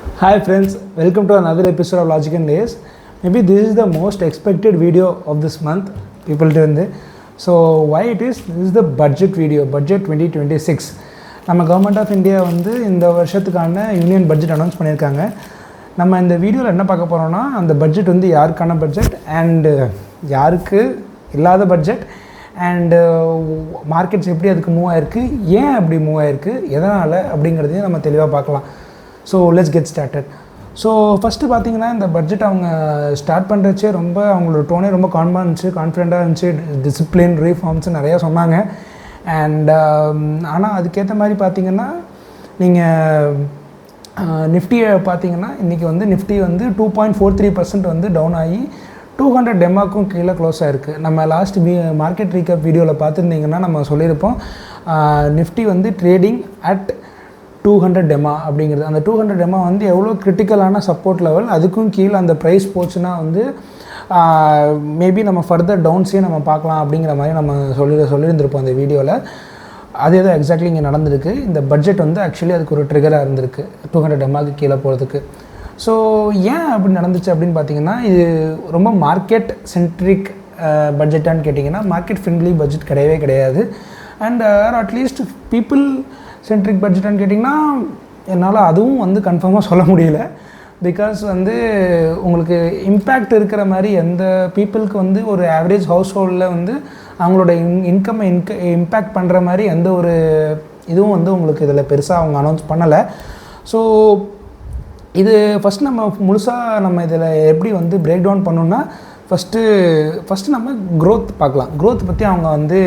Hi friends, welcome to another episode of Logic and Layers. Maybe this is the most expected video of this month. People doing it. So why it is? This is the budget video, budget 2026. நம்ம government of India வந்து இந்த வருஷத்துக்கான union budget announce பண்ணியிருக்காங்க. நம்ம இந்த வீடியோவில் என்ன பார்க்க போகிறோம்னா அந்த பட்ஜெட் வந்து யாருக்கான பட்ஜெட் அண்டு யாருக்கு இல்லாத பட்ஜெட் அண்டு மார்க்கெட்ஸ் எப்படி அதுக்கு மூவ் ஆகிருக்கு, ஏன் அப்படி மூவ் ஆகிருக்கு, எதனால் அப்படிங்கிறதையும் நம்ம தெளிவாக பார்க்கலாம். So let's get started. So first பார்த்தீங்கன்னா இந்த பட்ஜெட் அவங்க ஸ்டார்ட் பண்ணுறச்சே ரொம்ப அவங்களோட டோனே ரொம்ப கான்ஃபிடெண்ட்டாக இருந்துச்சு, டிசிப்ளின் ரீஃபார்ம்ஸ் நிறையா சொன்னாங்க. அண்ட் ஆனால் அதுக்கேற்ற மாதிரி பார்த்தீங்கன்னா நீங்கள் நிஃப்டியை பார்த்தீங்கன்னா இன்றைக்கி வந்து நிஃப்டி வந்து 2.43% வந்து டவுன் ஆகி 200 டெமாக்கும் கீழே க்ளோஸ் ஆகிருக்கு. நம்ம லாஸ்ட் மார்க்கெட் ரீகப் வீடியோவில் பார்த்துருந்தீங்கன்னா நம்ம சொல்லியிருப்போம் நிஃப்டி வந்து ட்ரேடிங் அட் 200 டெமா அப்படிங்கிறது. அந்த 200 டெமா வந்து எவ்வளோ கிரிட்டிக்கலான சப்போர்ட் லெவல், அதுக்கும் கீழே அந்த ப்ரைஸ் போச்சுன்னா வந்து மேபி நம்ம ஃபர்தர் டவுன்ஸே நம்ம பார்க்கலாம் அப்படிங்கிற மாதிரி நம்ம சொல்லியிருந்திருப்போம் அந்த வீடியோவில். அதே தான் எக்ஸாக்ட்லி இங்கே நடந்திருக்கு. இந்த பட்ஜெட் வந்து ஆக்சுவலி அதுக்கு ஒரு ட்ரிகராக இருந்திருக்கு 200 டெமாவுக்கு கீழே போகிறதுக்கு. ஸோ ஏன் அப்படி நடந்துச்சு அப்படின்னு பார்த்தீங்கன்னா இது ரொம்ப மார்க்கெட் சென்ட்ரிக் பட்ஜெட்டான்னு கேட்டிங்கன்னா மார்க்கெட் ஃப்ரெண்ட்லி பட்ஜெட் கிடையவே கிடையாது. அண்ட் அட்லீஸ்ட் பீப்புள் சென்ட்ரிக் பட்ஜெட்டான்னு கேட்டிங்கன்னா என்னால் அதுவும் வந்து கன்ஃபார்மாக சொல்ல முடியல. பிகாஸ் வந்து உங்களுக்கு இம்பேக்ட் இருக்கிற மாதிரி எந்த பீப்புளுக்கு வந்து ஒரு ஆவரேஜ் ஹவுஸ் ஹோல்டில் வந்து அவங்களோட இன்கம்மை இம்பேக்ட் பண்ணுற மாதிரி எந்த ஒரு இதுவும் வந்து உங்களுக்கு இதில் பெருசாக அவங்க அனௌன்ஸ் பண்ணலை. ஸோ இது ஃபஸ்ட் நம்ம முழுசாக நம்ம இதில் எப்படி வந்து பிரேக் டவுன் பண்ணோன்னா ஃபஸ்ட்டு நம்ம க்ரோத் பார்க்கலாம். க்ரோத் பற்றி அவங்க வந்து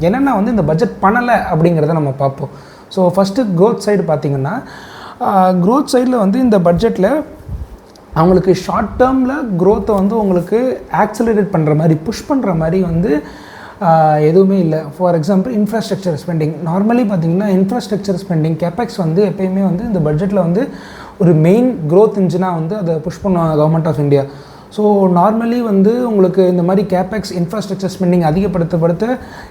என்னென்ன வந்து இந்த பட்ஜெட் பண்ணலை அப்படிங்கிறத நம்ம பார்ப்போம். ஸோ ஃபஸ்ட்டு க்ரோத் சைடு பார்த்திங்கன்னா க்ரோத் சைடில் வந்து இந்த பட்ஜெட்டில் அவங்களுக்கு ஷார்ட் டேர்மில் க்ரோத்தை வந்து உங்களுக்கு ஆக்சலரேட் பண்ணுற மாதிரி புஷ் பண்ணுற மாதிரி வந்து எதுவுமே இல்லை. For example infrastructure spending normally பார்த்திங்கன்னா இன்ஃப்ராஸ்ட்ரக்சர் ஸ்பெண்டிங் கேபெக்ஸ் வந்து எப்போயுமே வந்து இந்த பட்ஜெட்டில் வந்து ஒரு மெயின் க்ரோத் இன்ஜினாக வந்து அதை புஷ் பண்ணுவாங்க government of India. So normally வந்து உங்களுக்கு இந்த மாதிரி கேபெக்ஸ் இன்ஃப்ராஸ்ட்ரக்சர் ஸ்பெண்டிங் அதிகப்படுத்த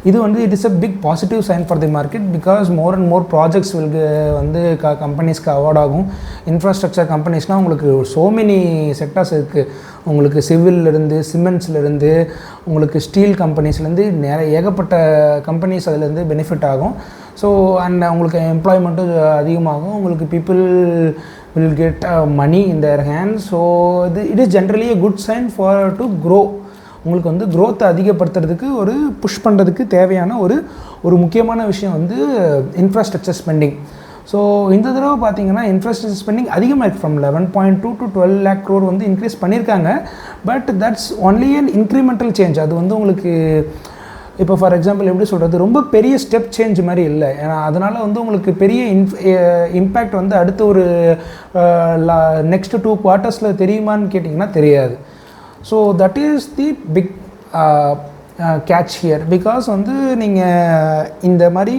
இது வந்து it is a big positive sign for the market. Because more and more projects வந்து கம்பெனிஸ்க்கு அவார்ட் ஆகும். இன்ஃப்ராஸ்ட்ரக்சர் கம்பெனிஸ்னால் உங்களுக்கு ஸோ மெனி செக்டர்ஸ் இருக்குது. உங்களுக்கு சிவில்லேருந்து சிமெண்ட்ஸ்லேருந்து உங்களுக்கு ஸ்டீல் கம்பெனிஸ்லேருந்து நிறைய ஏகப்பட்ட கம்பெனிஸ் அதிலேருந்து பெனிஃபிட் ஆகும். ஸோ அண்ட் உங்களுக்கு எம்ப்ளாய்மெண்ட்டும் அதிகமாகும். உங்களுக்கு people will get money in their hands. So it is generally a good sign for to grow. உங்களுக்கு வந்து க்ரோத்தை அதிகப்படுத்துறதுக்கு ஒரு புஷ் பண்ணுறதுக்கு தேவையான ஒரு முக்கியமான விஷயம் வந்து இன்ஃப்ராஸ்ட்ரக்சர் ஸ்பெண்டிங். ஸோ இந்த தடவை பார்த்தீங்கன்னா இன்ஃப்ராஸ்ட்ரக்சர் ஸ்பெண்டிங் அதிகமாக இருக்குது. ஃப்ரம் 11.2 to 12 lakh crore வந்து இன்க்ரீஸ் பண்ணியிருக்காங்க. But that's only an incremental change. அது வந்து உங்களுக்கு இப்போ ஃபார் எக்ஸாம்பிள் எப்படி சொல்கிறது, ரொம்ப பெரிய ஸ்டெப் சேஞ்ச் மாதிரி இல்லை. ஏன்னா அதனால் வந்து உங்களுக்கு பெரிய இம்பேக்ட் வந்து அடுத்த ஒரு நெக்ஸ்ட் 2 quartersல தெரியுமான்னு கேட்டிங்கன்னா தெரியாது. So that is the big catch here. Because வந்து நீங்கள் இந்த மாதிரி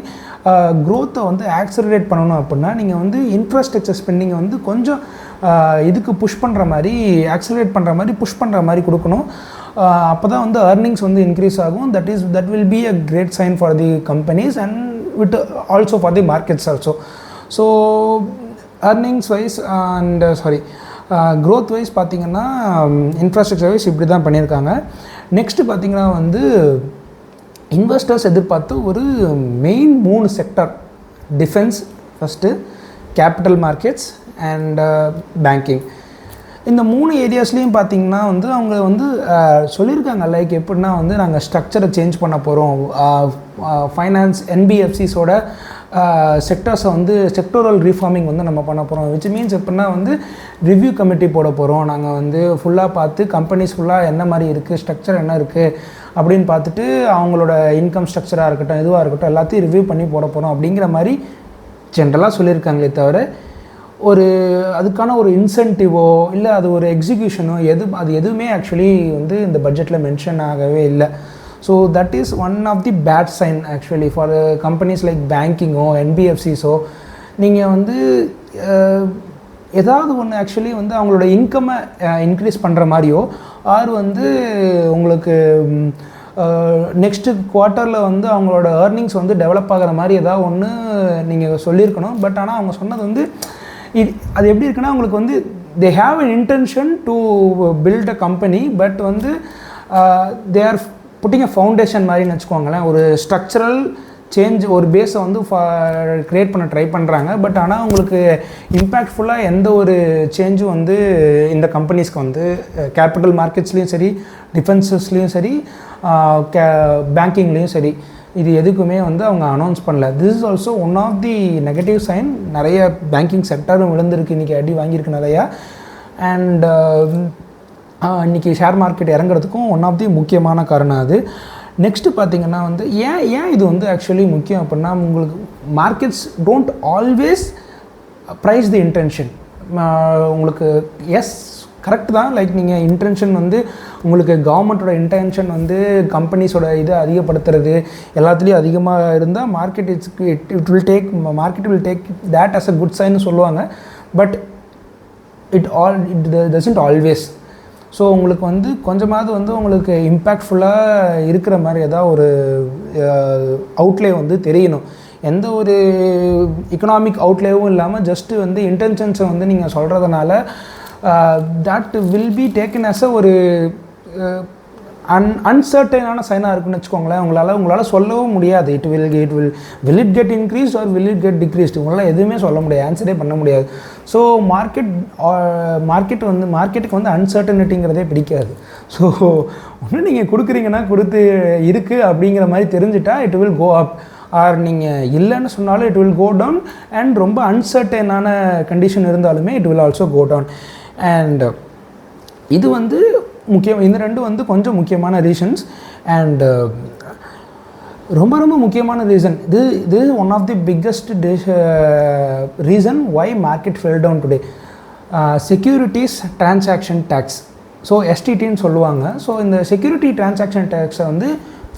க்ரோத்தை வந்து ஆக்சலரேட் பண்ணணும் அப்படின்னா நீங்கள் வந்து இன்ஃப்ராஸ்ட்ரக்சர் ஸ்பெண்டிங்கை வந்து கொஞ்சம் இதுக்கு புஷ் பண்ணுற மாதிரி ஆக்சலரேட் பண்ணுற மாதிரி புஷ் பண்ணுற மாதிரி கொடுக்கணும். அப்போ தான் வந்து earnings வந்து இன்க்ரீஸ் ஆகும். that will be a great sign for the companies and with also for the markets also. So earnings wise and growth wise பார்த்திங்கன்னா இன்ஃப்ராஸ்ட்ரக்சர் வைஸ் இப்படி தான் பண்ணியிருக்காங்க. நெக்ஸ்ட்டு பார்த்திங்கன்னா வந்து இன்வெஸ்டர்ஸ் எதிர்பார்த்து ஒரு main 3 sector, defence first, capital markets and banking. இந்த 3 ஏரியாஸ்லேயும் பார்த்திங்கன்னா வந்து அவங்க வந்து சொல்லியிருக்காங்க லைக் எப்படின்னா வந்து நாங்கள் ஸ்ட்ரக்சரை சேஞ்ச் பண்ண போகிறோம், ஃபைனான்ஸ் என்பிஎஃப்சிஸோட செக்டர்ஸை வந்து செக்டோரல் ரீஃபார்மிங் வந்து நம்ம பண்ண போகிறோம். விச் மீன்ஸ் எப்படின்னா வந்து ரிவ்யூ கமிட்டி போட போகிறோம். நாங்கள் வந்து ஃபுல்லாக பார்த்து கம்பெனிஸ் ஃபுல்லாக என்ன மாதிரி இருக்குது, ஸ்ட்ரக்சர் என்ன இருக்குது அப்படின்னு பார்த்துட்டு அவங்களோட இன்கம் ஸ்ட்ரக்சராக இருக்கட்டும் எதுவாக இருக்கட்டும் எல்லாத்தையும் ரிவ்யூ பண்ணி போட போகிறோம் அப்படிங்கிற மாதிரி ஜென்ரலாக சொல்லியிருக்காங்களே தவிர ஒரு அதுக்கான ஒரு இன்சென்டிவோ இல்லை அது ஒரு எக்ஸிக்யூஷனோ அது எதுவுமே ஆக்சுவலி வந்து இந்த பட்ஜெட்டில் மென்ஷன் ஆகவே இல்லை. So that is one of the bad sign actually for companies like பேங்கிங்கோ என்பிஎஃப்சிஸோ. நீங்கள் வந்து ஏதாவது ஒன்று ஆக்சுவலி வந்து அவங்களோட இன்கம்மை இன்க்ரீஸ் பண்ணுற மாதிரியோ ஆர் வந்து உங்களுக்கு நெக்ஸ்ட்டு குவார்ட்டரில் வந்து அவங்களோட ஏர்னிங்ஸ் வந்து டெவலப் ஆகிற மாதிரி ஏதாவது ஒன்று நீங்கள் சொல்லியிருக்கணும். பட் ஆனால் அவங்க சொன்னது வந்து அது எப்படி இருக்குன்னா உங்களுக்கு வந்து they have an intention to build a company, but வந்து they are putting a foundation மாதிரின்னு வச்சுக்கோங்களேன். ஒரு ஸ்ட்ரக்சரல் சேஞ்ச், ஒரு பேஸை வந்து க்ரியேட் பண்ண ட்ரை பண்ணுறாங்க. பட் ஆனால் உங்களுக்கு இம்பேக்ட்ஃபுல்லாக எந்த ஒரு சேஞ்சும் வந்து இந்த கம்பெனிஸ்க்கு வந்து கேபிட்டல் மார்க்கெட்ஸ்லேயும் சரி, டிஃபென்சஸ்லேயும் சரி, பேங்கிங்லேயும் சரி, இது எதுக்குமே வந்து அவங்க அனௌன்ஸ் பண்ணல. This is also one of the negative sign. நிறைய பேங்கிங் செக்டரும் விழுந்திருக்கு, இன்றைக்கி அடி வாங்கியிருக்கு நிறையா. அண்ட் இன்றைக்கி ஷேர் மார்க்கெட் இறங்குறதுக்கும் ஒன் ஆஃப் தி முக்கியமான காரணம் அது. நெக்ஸ்ட்டு பார்த்திங்கன்னா வந்து ஏன் இது வந்து ஆக்சுவலி முக்கியம் அப்படின்னா, உங்களுக்கு markets don't always price the intention. உங்களுக்கு எஸ் கரெக்ட் தான், லைக் நீங்கள் இன்டென்ஷன் வந்து உங்களுக்கு கவர்மெண்ட்டோட இன்டென்ஷன் வந்து கம்பெனிஸோட இதை அதிகப்படுத்துறது எல்லாத்துலேயும் அதிகமாக இருந்தால் market it will take that as a good சைன்னு சொல்லுவாங்க. But it doesn't always. So உங்களுக்கு வந்து கொஞ்சமாவது வந்து உங்களுக்கு இம்பேக்ட்ஃபுல்லாக இருக்கிற மாதிரி ஏதாவது ஒரு அவுட்லே வந்து தெரியணும். எந்த ஒரு எக்கனாமிக் அவுட்லேவும் இல்லாமல் ஜஸ்ட்டு வந்து இன்டென்ஷன்ஸை வந்து நீங்கள் சொல்கிறதுனால that will be taken as a ஒரு அன்சர்டைனான சைனாக இருக்குன்னு வச்சுக்கோங்களேன். உங்களால் சொல்லவும் முடியாது. Will it get increased or will it get decreased, உங்களால் எதுவுமே சொல்ல முடியாது, ஆன்சரே பண்ண முடியாது. ஸோ மார்க்கெட்டுக்கு வந்து அன்சர்டனிட்டிங்கிறதே பிடிக்காது. ஸோ ஒன்று நீங்கள் கொடுக்குறீங்கன்னா கொடுத்து இருக்குது அப்படிங்கிற மாதிரி தெரிஞ்சுட்டா it will go up, or நீங்கள் இல்லைன்னு சொன்னாலும் it will go down. And ரொம்ப அன்சர்டைனான கண்டிஷன் இருந்தாலுமே it will also go down. And இது வந்து இந்த ரெண்டு வந்து கொஞ்சம் முக்கியமான ரீசன்ஸ். அண்ட் ரொம்ப ரொம்ப முக்கியமான ரீசன் இது one of the biggest reason why market fell down today. Securities transaction tax, so எஸ்டிடின்னு சொல்லுவாங்க. ஸோ இந்த செக்யூரிட்டி டிரான்சாக்ஷன் டேக்ஸை வந்து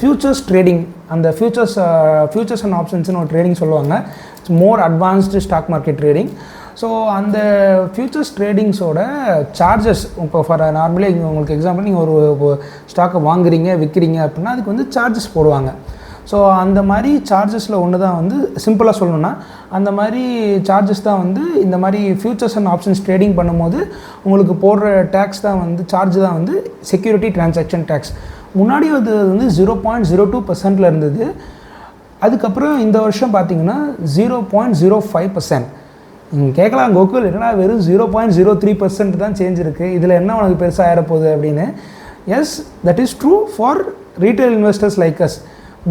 ஃபியூச்சர்ஸ் ட்ரேடிங், அந்த ஃபியூச்சர்ஸ் அண்ட் ஆப்ஷன்ஸ்னு ஒரு ட்ரேடிங் சொல்லுவாங்க. It's more advanced stock market trading. So அந்த ஃபியூச்சர்ஸ் ட்ரேடிங்ஸோட சார்ஜஸ், இப்போ ஃபார் நார்மலி உங்களுக்கு எக்ஸாம்பிள் நீங்கள் ஒரு ஸ்டாக்கை வாங்குறீங்க விற்கிறீங்க அப்படின்னா அதுக்கு வந்து சார்ஜஸ் போடுவாங்க. ஸோ அந்த மாதிரி சார்ஜஸில் ஒன்று தான் வந்து சிம்பிளாக சொல்லணுன்னா அந்த மாதிரி சார்ஜஸ் தான் வந்து இந்த மாதிரி ஃபியூச்சர்ஸ் அண்ட் ஆப்ஷன்ஸ் ட்ரேடிங் பண்ணும்போது உங்களுக்கு போடுற டேக்ஸ் தான் வந்து சார்ஜ் தான் வந்து செக்யூரிட்டி டிரான்சாக்ஷன் டேக்ஸ். முன்னாடி அது வந்து 0.02% இருந்தது. அதுக்கப்புறம் இந்த வருஷம் பார்த்தீங்கன்னா 0.05%. நீங்கள் கேட்கலாம் கோகுல் என்னடா வெறும் 0.03% தான் சேஞ்ச் இருக்குது, இதில் என்ன உனக்கு பெருசாக ஆயிடப்போகுது அப்படின்னு. Yes, that is true for retail investors like us.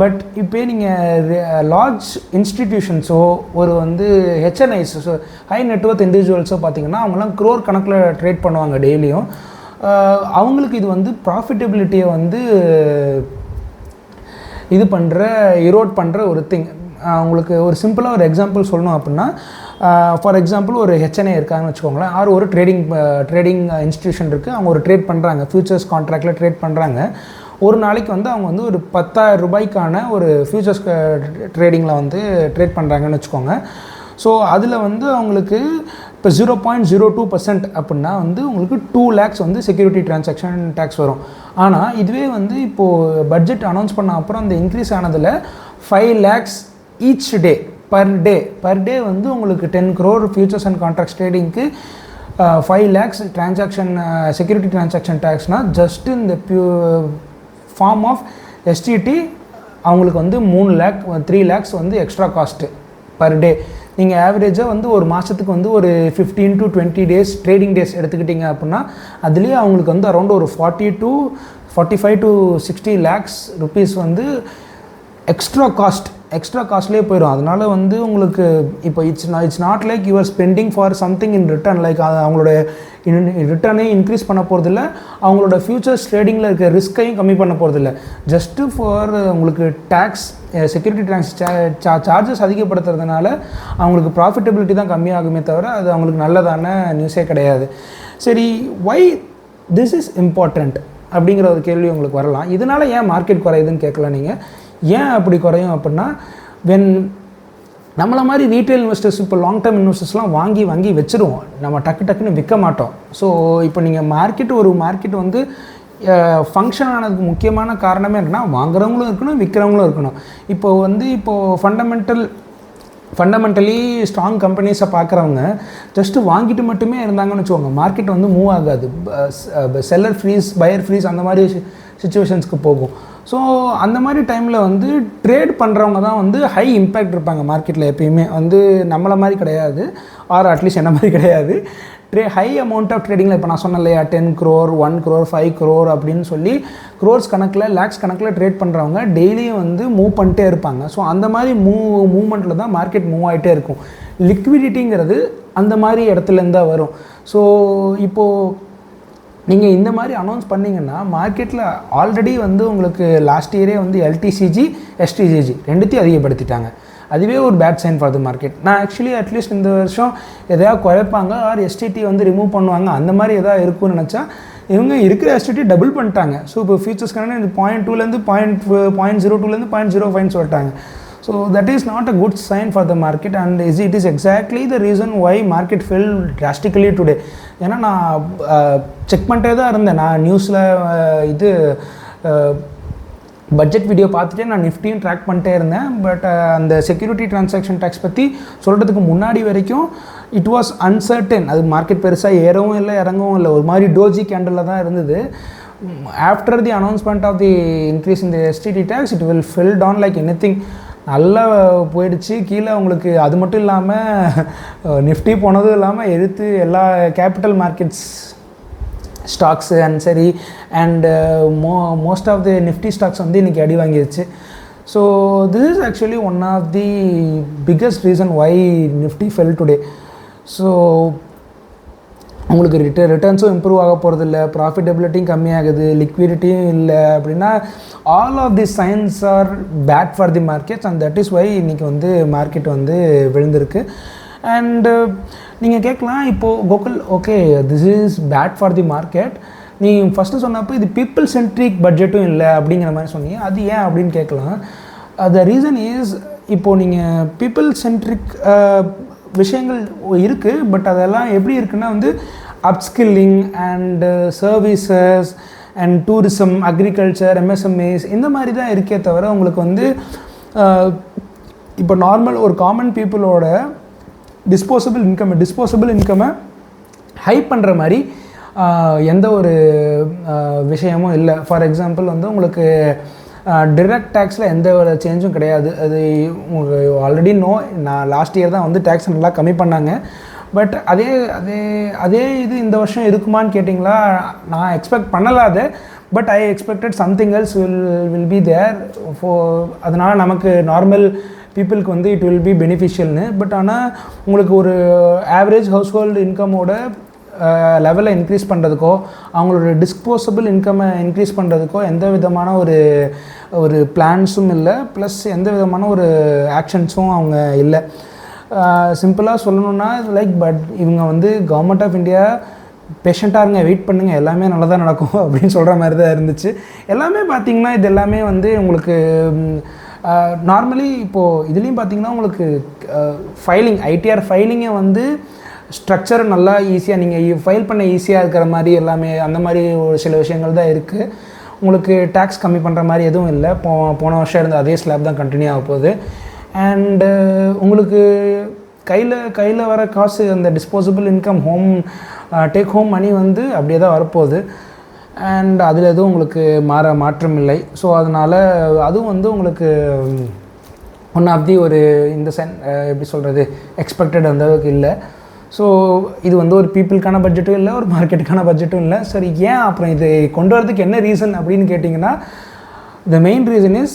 But இப்போ நீங்கள் லார்ஜ் இன்ஸ்டிடியூஷன்ஸோ ஒரு வந்து ஹெச்என்ஐஸ், ஸோ ஹை நெட்வொர்த் இண்டிவிஜுவல்ஸோ பார்த்தீங்கன்னா அவங்களாம் க்ரோர் கணக்கில் ட்ரேட் பண்ணுவாங்க டெய்லியும். அவங்களுக்கு இது வந்து ப்ராஃபிட்டபிலிட்டியை வந்து இரோட் பண்ணுற ஒரு திங். உங்களுக்கு ஒரு சிம்பிளாக ஒரு எக்ஸாம்பிள் சொல்லணும் அப்படின்னா, ஃபார் எக்ஸாம்பிள் ஒரு ஹெச்என்ஐ இருக்காங்கன்னு வச்சுக்கோங்களேன், ஆர் ஒரு ட்ரேடிங் இன்ஸ்டிடியூஷன் இருக்குது. அவங்க ஒரு ட்ரேட் பண்ணுறாங்க, ஃபியூச்சர்ஸ் கான்ட்ராக்டில் ட்ரேட் பண்ணுறாங்க. ஒரு நாளைக்கு வந்து அவங்க வந்து ஒரு 10,000 ரூபாய்க்கான ஒரு ஃபியூச்சர்ஸ் ட்ரேடிங்கில் வந்து ட்ரேட் பண்ணுறாங்கன்னு வச்சுக்கோங்க. ஸோ அதில் வந்து அவங்களுக்கு இப்போ 0.02% அப்படின்னா வந்து உங்களுக்கு 2 lakhs வந்து செக்யூரிட்டி டிரான்சாக்ஷன் டேக்ஸ் வரும். ஆனால் இதுவே வந்து இப்போது பட்ஜெட் அனௌன்ஸ் பண்ண அப்புறம் அந்த இன்க்ரீஸ் ஆனதில் 5 lakhs each day per day வந்து உங்களுக்கு 10 crore ஃபியூச்சர்ஸ் அண்ட் கான்ட்ராக்ட்ஸ் ட்ரேடிங்க்கு 5 lakhs டிரான்சாக்ஷன் செக்யூரிட்டி டிரான்சாக்ஷன் டேக்ஸ்னால் ஜஸ்ட் இந்த ஃபார்ம் ஆஃப் எஸ்டிடி அவங்களுக்கு வந்து 3 lakhs வந்து எக்ஸ்ட்ரா காஸ்ட்டு பர் டே. நீங்கள் ஆவரேஜாக வந்து ஒரு மாதத்துக்கு வந்து ஒரு 15 to 20 days ட்ரேடிங் டேஸ் எடுத்துக்கிட்டிங்க அப்படின்னா அதுலேயே அவங்களுக்கு வந்து அரௌண்ட் ஒரு 45 to 60 lakhs rupees வந்து எக்ஸ்ட்ரா காஸ்ட்லேயே போயிடும். அதனால் வந்து உங்களுக்கு இப்போ it's not like you're spending for something in return. Like அவங்களோட ரிட்டர்னே இன்க்ரீஸ் பண்ண போகிறதில்ல, அவங்களோட ஃபியூச்சர்ஸ் ட்ரேடிங்கில் இருக்க ரிஸ்க்கையும் கம்மி பண்ண போகிறதில்ல. ஜஸ்ட்டு ஃபார் உங்களுக்கு டேக்ஸ் செக்யூரிட்டி டேக்ஸ் சார்ஜஸ் அதிகப்படுத்துறதுனால அவங்களுக்கு ப்ராஃபிட்டபிலிட்டி தான் கம்மியாகுமே தவிர அது அவங்களுக்கு நல்லதான நியூஸே கிடையாது. சரி, ஒய் திஸ் இஸ் இம்பார்ட்டண்ட் அப்படிங்கிற ஒரு கேள்வி உங்களுக்கு வரலாம். இதனால் ஏன் மார்க்கெட் குறையுதுன்னு கேட்கலாம் நீங்கள். ஏன் அப்படி குறையும் அப்படின்னா, நம்மளை மாதிரி ரீட்டைல் இன்வெஸ்டர்ஸ் இப்போ லாங் டேர்ம் இன்வெஸ்டர்ஸ்லாம் வாங்கி வச்சுருவோம், நம்ம டக்குன்னு விற்க மாட்டோம். ஸோ இப்போ நீங்கள் மார்க்கெட் வந்து ஃபங்க்ஷன் ஆனதுக்கு முக்கியமான காரணமே என்னென்னா வாங்குறவங்களும் இருக்கணும் விற்கிறவங்களும் இருக்கணும். இப்போது ஃபண்டமெண்டல் ஃபண்டமெண்டலி ஸ்ட்ராங் கம்பெனிஸை பார்க்குறவங்க ஜஸ்ட்டு வாங்கிட்டு மட்டுமே இருந்தாங்கன்னு வச்சுக்கோங்க, மார்க்கெட் வந்து மூவ் ஆகாது. செல்லர் ஃப்ரீஸ், பையர் ஃப்ரீஸ் அந்த மாதிரி சிச்சுவேஷன்ஸ்க்கு போகும். ஸோ அந்த மாதிரி டைமில் வந்து ட்ரேட் பண்ணுறவங்க தான் வந்து ஹை இம்பேக்ட் இருப்பாங்க மார்க்கெட்டில். எப்பயுமே வந்து நம்மளை மாதிரி கிடையாது, ஆர் அட்லீஸ்ட் என்ன மாதிரி கிடையாது. ஹை அமௌண்ட் ஆஃப் ட்ரேடிங்கில் இப்போ நான் சொன்னேன் இல்லையா, 10 crore 1 crore 5 crore அப்படின்னு சொல்லி க்ரோர்ஸ் கணக்கில், லேக்ஸ் கணக்கில் ட்ரேட் பண்ணுறவங்க டெய்லியும் வந்து மூவ் பண்ணிட்டே இருப்பாங்க. ஸோ அந்த மாதிரி மூவ்மெண்ட்டில் தான் மார்க்கெட் மூவ் ஆகிட்டே இருக்கும். லிக்விடிட்டிங்கிறது அந்த மாதிரி இடத்துலேருந்து தான் வரும். ஸோ இப்போது நீங்கள் இந்த மாதிரி அனௌன்ஸ் பண்ணிங்கன்னா மார்க்கெட்டில் ஆல்ரெடி வந்து உங்களுக்கு லாஸ்ட் இயரே வந்து எல்டிசிஜி எஸ்டிஜிஜி ரெண்டுத்தையும் அதிகப்படுத்திட்டாங்க. அதுவே ஒரு bad sign for the market. நான் ஆக்சுவலி அட்லீஸ்ட் இந்த வருஷம் எதையாவது குறைப்பாங்க ஆர் எஸ்டிடி வந்து ரிமூவ் பண்ணுவாங்க அந்த மாதிரி எதாவது இருக்கும்னு நினச்சா இவங்க இருக்கிற எஸ்டிடி டபுள் பண்ணிட்டாங்க. ஸோ இப்போ ஃபியூச்சர்ஸ்க்கான இந்த 0.2லேருந்து 0.02லேருந்து 0.05 சொல்லிட்டாங்க. So that is not a good sign for the market and it is exactly the reason why market fell drastically today. ஏன்னா நான் செக் பண்ணிட்டே தான் இருந்தேன். நான் நியூஸில் இது பட்ஜெட் வீடியோ பார்த்துட்டே நான் நிஃப்டியும் ட்ராக் பண்ணிட்டே இருந்தேன். பட் அந்த செக்யூரிட்டி ட்ரான்சாக்ஷன் டேக்ஸ் பற்றி சொல்கிறதுக்கு முன்னாடி வரைக்கும் இட் வாஸ் அன்சர்டன். அது மார்க்கெட் பெருசாக ஏறவும் இல்லை இறங்கவும் இல்லை, ஒரு மாதிரி டோஜி கேண்டலில் தான் இருந்தது. After the announcement of the increase in the STT tax it will fell down like anything. நல்லா போயிடுச்சு கீழே உங்களுக்கு. அது மட்டும் இல்லாமல் நிஃப்டி போனதும் இல்லாமல் எடுத்து எல்லா கேபிட்டல் மார்க்கெட்ஸ் ஸ்டாக்ஸு அண்ட் சரி and most of the Nifty stocks வந்து இன்றைக்கி அடி வாங்கிடுச்சு. So this is actually one of the biggest reason why Nifty fell today. So உங்களுக்கு ரிட்டர்ன்ஸும் இம்ப்ரூவ் ஆக போகிறதில்ல, ப்ராஃபிட்டபிலிட்டியும் கம்மியாகுது, லிக்விடிட்டியும் இல்லை அப்படின்னா all of the signs are bad for the markets and that is why இன்றைக்கி வந்து மார்க்கெட் வந்து விழுந்திருக்கு. அண்டு நீங்கள் கேட்கலாம் இப்போது Gokul, okay this is bad for the market, நீ ஃபஸ்ட்டு சொன்னப்போ இது பீப்புள் சென்ட்ரிக் பட்ஜெட்டும் இல்லை அப்படிங்கிற மாதிரி சொன்னீங்க, அது ஏன் அப்படின்னு கேட்கலாம். த ரீசன் இஸ் இப்போது நீங்கள் பீப்புள் சென்ட்ரிக் விஷயங்கள் இருக்குது, பட் அதெல்லாம் எப்படி இருக்குன்னா வந்து upskilling and services and tourism, agriculture, MSMEs இந்த மாதிரி தான் இருக்கே தவிர உங்களுக்கு வந்து இப்போ நார்மல் ஒரு காமன் பீப்புளோட டிஸ்போசபிள் இன்கம்மை ஹை பண்ணுற மாதிரி எந்த ஒரு விஷயமும் இல்லை. ஃபார் எக்ஸாம்பிள் வந்து உங்களுக்கு டிரெக்ட் டேக்ஸில் எந்த ஒரு சேஞ்சும் கிடையாது. அது உங்களுக்கு ஆல்ரெடி நான் லாஸ்ட் இயர் தான் வந்து டேக்ஸ் நல்லா கம்மி பண்ணாங்க. பட் அதே இது இந்த வருஷம் இருக்குமான்னு கேட்டிங்களா, நான் எக்ஸ்பெக்ட் பண்ணலை அதை. But I expected something else will be there அதனால் நமக்கு நார்மல் பீப்புளுக்கு வந்து இட் வில் பி பெனிஃபிஷியல்னு. பட் ஆனால் உங்களுக்கு ஒரு ஆவரேஜ் ஹவுஸ் ஹோல்டு இன்கமோட லெவலை இன்க்ரீஸ் பண்ணுறதுக்கோ அவங்களோட டிஸ்போசபிள் இன்கம்மை இன்க்ரீஸ் பண்ணுறதுக்கோ எந்த விதமான ஒரு பிளான்ஸும் இல்லை, ப்ளஸ் எந்த விதமான ஒரு ஆக்ஷன்ஸும் அவங்க இல்லை. சிம்பிளாக சொல்லணுன்னா லைக் பட் இவங்க வந்து கவர்மெண்ட் ஆஃப் இந்தியா பேஷண்ட்டாக இருங்க, வெயிட் பண்ணுங்கள், எல்லாமே நல்லா தான் நடக்கும் அப்படின்னு சொல்கிற மாதிரி தான் இருந்துச்சு. எல்லாமே பார்த்திங்கன்னா இது எல்லாமே வந்து உங்களுக்கு நார்மலி இப்போது இதுலேயும் பார்த்திங்கன்னா உங்களுக்கு ஃபைலிங், ஐடிஆர் ஃபைலிங்கை வந்து ஸ்ட்ரக்சர் நல்லா ஈஸியாக நீங்கள் ஃபைல் பண்ண ஈஸியாக இருக்கிற மாதிரி எல்லாமே அந்த மாதிரி ஒரு சில விஷயங்கள் தான் இருக்குது. உங்களுக்கு டேக்ஸ் கம்மி பண்ணுற மாதிரி எதுவும் இல்லை. போன வருஷம் இருந்த அதே ஸ்லாப் தான் கண்டினியூ ஆக போகுது. அண்டு உங்களுக்கு கையில் வர காசு அந்த டிஸ்போசபிள் இன்கம் டேக் ஹோம் மணி வந்து அப்படியே தான் வரப்போகுது. அண்ட் அதில் எதுவும் உங்களுக்கு மாற்றம் இல்லை. ஸோ அதனால் அதுவும் வந்து உங்களுக்கு ஒன் ஆஃப் தி ஒரு இந்த எப்படி சொல்கிறது எக்ஸ்பெக்டட் அந்த அளவுக்கு இல்லை. ஸோ இது வந்து ஒரு பீப்புளுக்கான பட்ஜெட்டும் இல்லை, ஒரு மார்க்கெட்டுக்கான பட்ஜெட்டும் இல்லை. சரி, ஏன் அப்புறம் இது கொண்டு வரதுக்கு என்ன ரீசன் அப்படின்னு கேட்டிங்கன்னா, the main reason is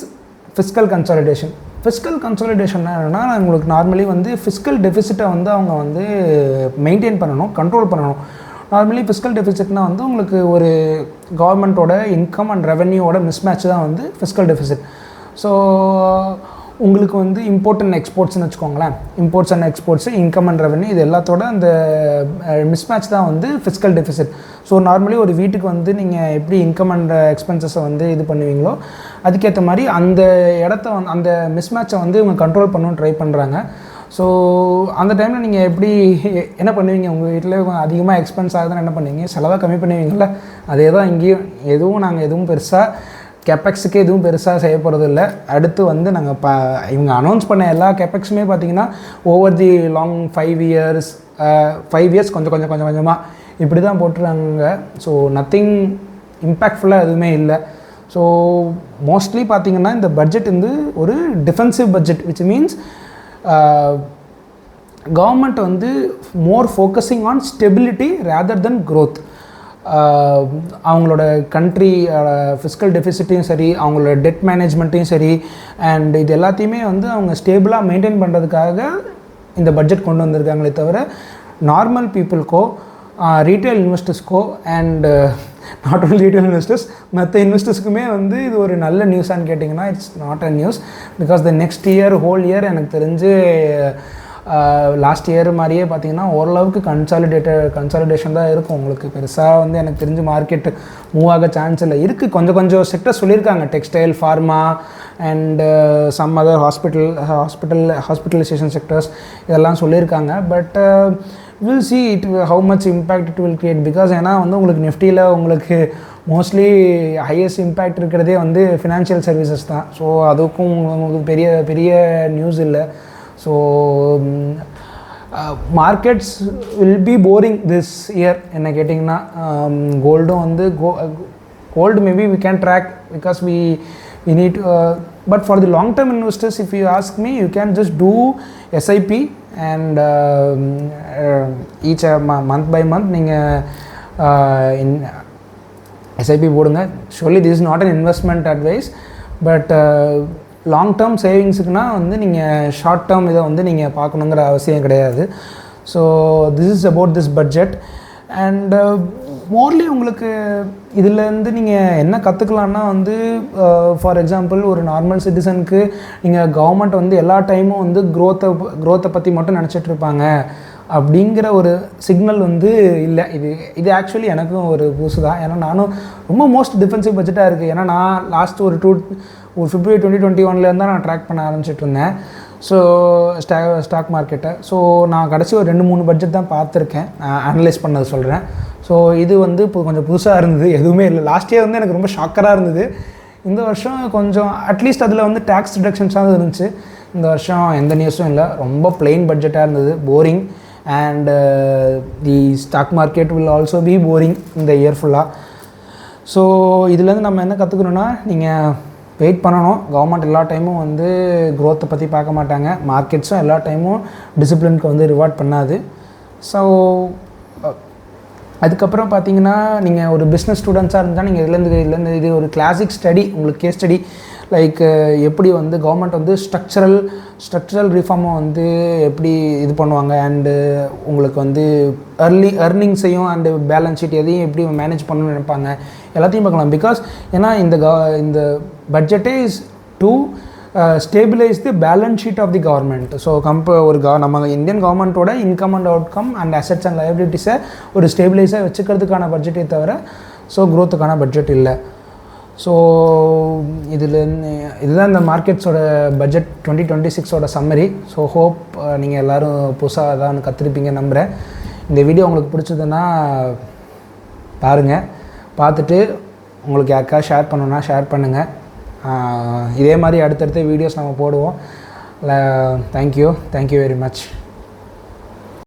fiscal consolidation. Fiscal consolidation என்னென்னா உங்களுக்கு நார்மலி வந்து ஃபிஸ்கல் டெஃபிசிட்டை வந்து அவங்க வந்து மெயின்டைன் பண்ணணும், கண்ட்ரோல் பண்ணணும். நார்மலி ஃபிஸ்கல் டெஃபிசிட்னால் வந்து உங்களுக்கு ஒரு கவர்மெண்ட்டோட இன்கம் அண்ட் ரெவன்யூவோட மிஸ்மேட்ச் தான் வந்து ஃபிஸ்கல் டெஃபிசிட். ஸோ உங்களுக்கு வந்து இம்போர்ட் அண்ட் எக்ஸ்போர்ட்ஸ்னு வச்சுக்கோங்களேன், imports and exports, income and revenue இது எல்லாத்தோட அந்த மிஸ்மேட்ச் தான் வந்து ஃபிஸ்கல் டெஃபிசிட். ஸோ நார்மலி ஒரு வீட்டுக்கு வந்து நீங்கள் எப்படி இன்கம் அண்ட் எக்ஸ்பென்சஸை வந்து இது பண்ணுவீங்களோ அதுக்கேற்ற மாதிரி அந்த இடத்த அந்த மிஸ்மேட்சை வந்து இவங்க கண்ட்ரோல் பண்ணணும்னு ட்ரை பண்ணுறாங்க. ஸோ அந்த டைமில் நீங்கள் எப்படி என்ன பண்ணுவீங்க, உங்கள் வீட்டில் அதிகமாக எக்ஸ்பென்ஸ் ஆகுதுன்னு என்ன பண்ணுவீங்க, செலவாக கம்மி பண்ணுவீங்கள. அதே தான் இங்கேயும் நாங்கள் எதுவும் பெருசாக கேப்பெக்ஸுக்கு எதுவும் பெருசாக செய்ய போகிறது இல்லை. அடுத்து வந்து நாங்கள் இவங்க அனௌன்ஸ் பண்ண எல்லா கேப்பெக்ஸுமே பார்த்திங்கன்னா ஓவர் தி லாங் 5 இயர்ஸ் கொஞ்சம் கொஞ்சமாக இப்படி தான் போட்டுருக்காங்க. ஸோ நத்திங் இம்பேக்ட்ஃபுல்லாக எதுவுமே இல்லை. ஸோ மோஸ்ட்லி பார்த்திங்கன்னா இந்த பட்ஜெட் வந்து ஒரு defensive budget, which means government வந்து more focusing on stability rather than growth. அவங்களோட கண்ட்ரி ஃபிஸ்கல் டெஃபிசிட்டையும் சரி, அவங்களோட டெட் மேனேஜ்மெண்ட்டையும் சரி, அண்ட் இது எல்லாத்தையுமே வந்து அவங்க ஸ்டேபிளாக மெயின்டைன் பண்ணுறதுக்காக இந்த பட்ஜெட் கொண்டு வந்திருக்காங்களே தவிர நார்மல் பீப்புளுக்கோ ரீட்டைல் இன்வெஸ்டர்ஸ்க்கோ and not only retail investors, மற்ற இன்வெஸ்டர்ஸுக்குமே வந்து இது ஒரு நல்ல நியூஸான்னு கேட்டிங்கன்னா it's not a news. Because the next year whole year எனக்கு தெரிஞ்சு லாஸ்ட் இயர் மாதிரியே பார்த்திங்கன்னா ஓரளவுக்கு கன்சாலிடேஷன் தான் இருக்கும். உங்களுக்கு பெருசாக வந்து எனக்கு தெரிஞ்சு மார்க்கெட் மூவ் ஆக சான்ஸ் இல்லை. இருக்குது கொஞ்சம் செக்டர் சொல்லியிருக்காங்க, textile, pharma and some other hospitalization sectors இதெல்லாம் சொல்லியிருக்காங்க. But will see it how much impact it will create. Because ஏன்னா வந்து உங்களுக்கு நிஃப்டியில் உங்களுக்கு மோஸ்ட்லி ஹையஸ்ட் இம்பேக்ட் இருக்கிறதே வந்து ஃபினான்ஷியல் சர்வீசஸ் தான். ஸோ அதுக்கும் உங்களுக்கு பெரிய நியூஸ் இல்லை. So markets will be boring this year என்ன கேட்டிங்கன்னா. கோல்டும் வந்து gold maybe we can track because we need, but for the long term investors if you ask me you can just do SIP and each month by month நீங்கள் in SIP போடுங்க. surely this is not an investment advice, but long term சேவிங்ஸுக்குனா வந்து நீங்கள் short term இதை வந்து நீங்கள் பார்க்கணுங்கிற அவசியம் கிடையாது. So this is about this budget. And Morley உங்களுக்கு இதிலேருந்து நீங்கள் என்ன கற்றுக்கலான்னா வந்து ஃபார் எக்ஸாம்பிள் ஒரு நார்மல் சிட்டிசனுக்கு நீங்கள் கவர்மெண்ட் வந்து எல்லா டைமும் வந்து க்ரோத்தை பற்றி மட்டும் நினச்சிட்ருப்பாங்க அப்படிங்கிற ஒரு சிக்னல் வந்து இல்லை. இது ஆக்சுவலி எனக்கும் ஒரு புதுசு தான். ஏன்னா நானும் ரொம்ப மோஸ்ட் டிஃபென்சிவ் பட்ஜெட்டாக இருக்குது. ஏன்னா நான் லாஸ்ட் ஒரு February 2021 தான் நான் ட்ராக் பண்ண ஆரம்பிச்சிட்டு இருந்தேன். ஸோ ஸ்டாக் மார்க்கெட்டை. ஸோ நான் கடைசி ஒரு 2-3 பட்ஜெட் தான் பார்த்துருக்கேன், அனலைஸ் பண்ணது சொல்கிறேன். ஸோ இது வந்து இப்போ கொஞ்சம் புதுசாக இருந்தது, எதுவுமே இல்லை. லாஸ்ட் இயர் வந்து எனக்கு ரொம்ப ஷாக்கராக இருந்தது. இந்த வருஷம் கொஞ்சம் அட்லீஸ்ட் அதில் வந்து டேக்ஸ் டிடக்ஷன்ஸாக இருந்துச்சு. இந்த வருஷம் எந்த நியூஸும் இல்லை, ரொம்ப பிளெயின் பட்ஜெட்டாக இருந்தது, boring. And the stock market will also be boring இந்த இயர் ஃபுல்லாக. ஸோ இதுலேருந்து நம்ம என்ன கற்றுக்கணுன்னா, நீங்கள் வெயிட் பண்ணணும். கவர்மெண்ட் எல்லா டைமும் வந்து க்ரோத்தை பற்றி பார்க்க மாட்டாங்க, மார்க்கெட்ஸும் எல்லா டைமும் டிசிப்ளினுக்கு வந்து ரிவார்ட் பண்ணாது. ஸோ அதுக்கப்புறம் பார்த்தீங்கன்னா நீங்கள் ஒரு பிஸ்னஸ் ஸ்டூடெண்ட்ஸாக இருந்தால் நீங்கள் இதுலேருந்து இது ஒரு கிளாசிக் ஸ்டடி, உங்களுக்கு கேஸ் ஸ்டடி. லைக் எப்படி வந்து கவர்மெண்ட் வந்து ஸ்ட்ரக்சரல் ரிஃபார்மை வந்து எப்படி இது பண்ணுவாங்க, அண்டு உங்களுக்கு வந்து earningsையும் அண்டு பேலன்ஸ் ஷீட் எதையும் எப்படி மேனேஜ் பண்ணணும்னு நினைப்பாங்க, எல்லாத்தையும் பார்க்கலாம். பிகாஸ் ஏன்னா இந்த பட்ஜெட்டே is to stabilise the balance sheet of the government. So நம்ம இந்தியன் கவர்மெண்ட்டோட income and outcome and assets and லயபிலிட்டிஸை ஒரு ஸ்டேபிளைஸாக வச்சுக்கிறதுக்கான பட்ஜெட்டே தவிர ஸோ க்ரோத்துக்கான பட்ஜெட் இல்லை. ஸோ இதுதான் இந்த மார்க்கெட்ஸோட பட்ஜெட் 2026 சம்மரி. ஸோ ஹோப் நீங்கள் எல்லோரும் புதுசாக தான் கற்றுருப்பீங்க நம்புகிறேன். இந்த வீடியோ உங்களுக்கு பிடிச்சதுன்னா பாருங்கள், பார்த்துட்டு உங்களுக்கு யாருக்கா ஷேர் பண்ணணுன்னா ஷேர் பண்ணுங்கள். இதே மாதிரி அடுத்தடுத்த வீடியோஸ் நம்ம போடுவோம். Thank you very much.